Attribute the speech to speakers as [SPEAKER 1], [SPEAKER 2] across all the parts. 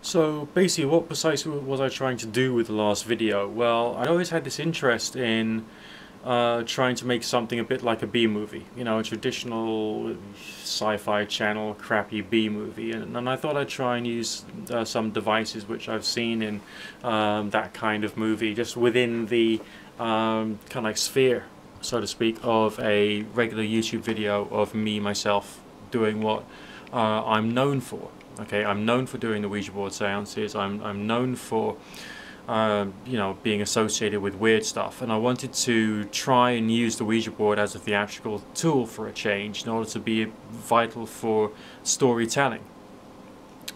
[SPEAKER 1] So basically, what precisely was I trying to do with the last video? Well, I always had this interest in trying to make something a bit like a B-movie, you know, a traditional sci-fi channel crappy B-movie, and I thought I'd try and use some devices which I've seen in that kind of movie, just within the kind of like sphere, so to speak, of a regular YouTube video of me myself doing what I'm known for. Okay, I'm known for doing the Ouija board seances. I'm known for you know, being associated with weird stuff, and I wanted to try and use the Ouija board as a theatrical tool for a change in order to be vital for storytelling,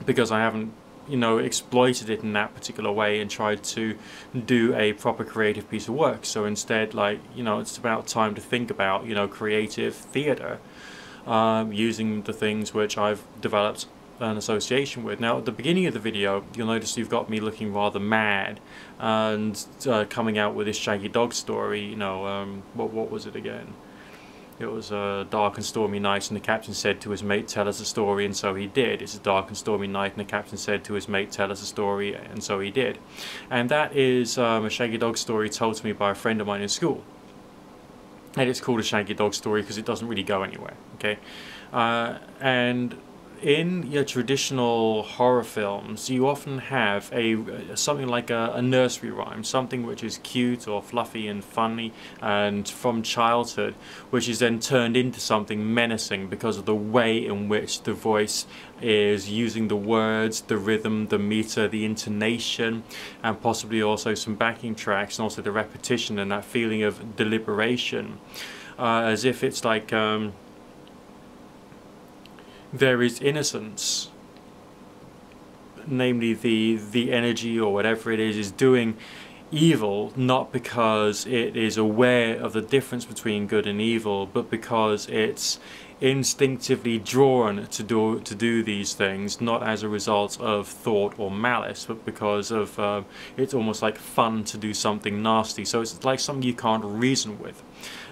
[SPEAKER 1] because I haven't, you know, exploited it in that particular way and tried to do a proper creative piece of work. So instead, like, you know, it's about time to think about, you know, creative theatre using the things which I've developed an association with. Now, at the beginning of the video, you'll notice you've got me looking rather mad and coming out with this Shaggy Dog story. You know, what was it again? It was a dark and stormy night, and the captain said to his mate, "Tell us a story," and so he did. It's a dark and stormy night, and the captain said to his mate, "Tell us a story," and so he did. And that is a Shaggy Dog story told to me by a friend of mine in school. And it's called a Shaggy Dog story because it doesn't really go anywhere. Okay, and in your traditional horror films, you often have something like a nursery rhyme, something which is cute or fluffy and funny and from childhood, which is then turned into something menacing because of the way in which the voice is using the words, the rhythm, the meter, the intonation, and possibly also some backing tracks, and also the repetition and that feeling of deliberation, as if it's like there is innocence, namely the energy or whatever it is doing evil, not because it is aware of the difference between good and evil, but because it's instinctively drawn to do these things, not as a result of thought or malice, but because of it's almost like fun to do something nasty. So it's like something you can't reason with,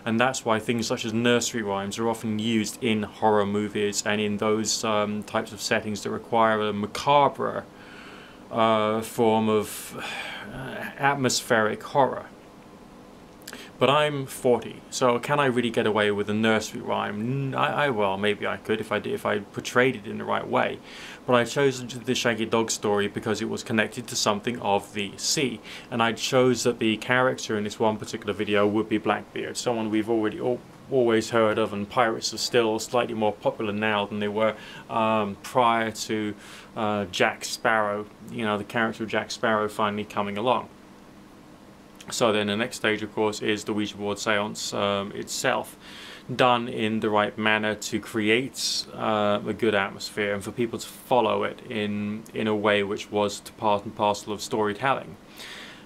[SPEAKER 1] and that's why things such as nursery rhymes are often used in horror movies and in those types of settings that require a macabre form of atmospheric horror. But I'm 40, so can I really get away with a nursery rhyme? Well, maybe I could if I portrayed it in the right way. But I chose the Shaggy Dog story because it was connected to something of the sea, and I chose that the character in this one particular video would be Blackbeard, someone we've always heard of, and pirates are still slightly more popular now than they were prior to Jack Sparrow, you know, the character of Jack Sparrow finally coming along. So then the next stage, of course, is the Ouija board seance itself, done in the right manner to create a good atmosphere and for people to follow it in a way which was part and parcel of storytelling.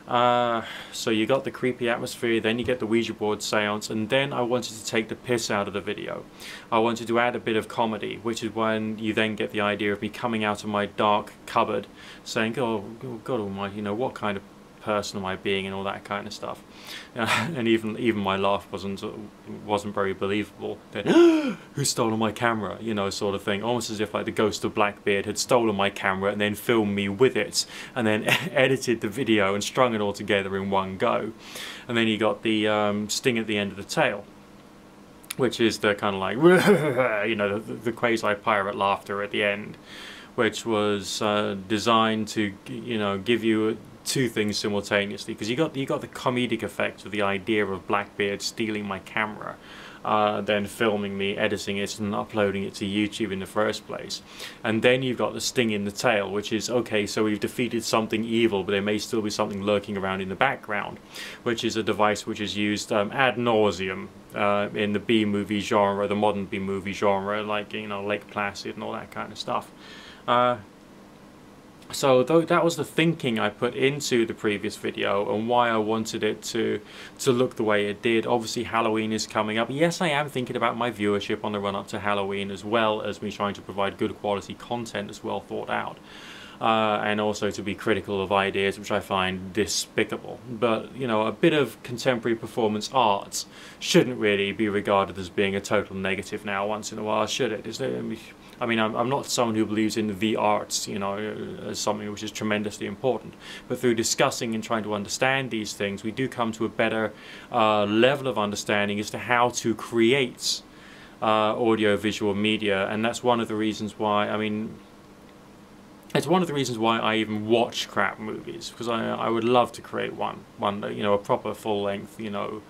[SPEAKER 1] So you got the creepy atmosphere, then you get the Ouija board seance, and then I wanted to take the piss out of the video. I wanted to add a bit of comedy, which is when you then get the idea of me coming out of my dark cupboard saying, "Oh God almighty, you know, what kind of person am I being," and all that kind of stuff. And even my laugh wasn't very believable. Then, who's stolen my camera? You know, sort of thing. Almost as if like the ghost of Blackbeard had stolen my camera and then filmed me with it, and then edited the video and strung it all together in one go. And then you got the sting at the end of the tail, which is the kind of like, you know, the quasi-pirate laughter at the end, which was designed to, you know, give you two things simultaneously, because you got the comedic effect of the idea of Blackbeard stealing my camera, then filming me, editing it and uploading it to YouTube in the first place, and then you've got the sting in the tail, which is, okay, so we've defeated something evil, but there may still be something lurking around in the background, which is a device which is used ad nauseum in the B-movie genre, the modern B-movie genre, like, you know, Lake Placid and all that kind of stuff. So that was the thinking I put into the previous video and why I wanted it to look the way it did. Obviously Halloween is coming up. Yes, I am thinking about my viewership on the run up to Halloween, as well as me trying to provide good quality content that's well thought out. and also to be critical of ideas which I find despicable. But, you know, a bit of contemporary performance art shouldn't really be regarded as being a total negative now once in a while, should it? Is there, I mean, I'm not someone who believes in the arts, you know, as something which is tremendously important. But through discussing and trying to understand these things, we do come to a better level of understanding as to how to create audio-visual media. And that's one of the reasons why, I mean, it's one of the reasons why I even watch crap movies, because I would love to create one day, you know, a proper full-length, you know,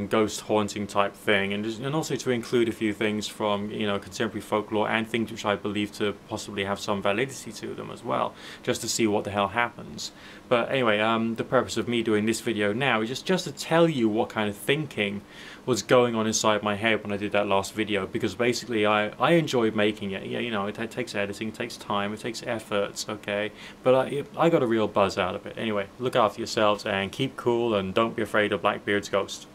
[SPEAKER 1] ghost haunting type thing, and also to include a few things from, you know, contemporary folklore and things which I believe to possibly have some validity to them as well, just to see what the hell happens. But anyway, the purpose of me doing this video now is just to tell you what kind of thinking was going on inside my head when I did that last video, because basically I enjoyed making it. Yeah, you know, it takes editing, it takes time, it takes efforts, okay, but I got a real buzz out of it. Anyway, look after yourselves and keep cool, and don't be afraid of Blackbeard's ghost.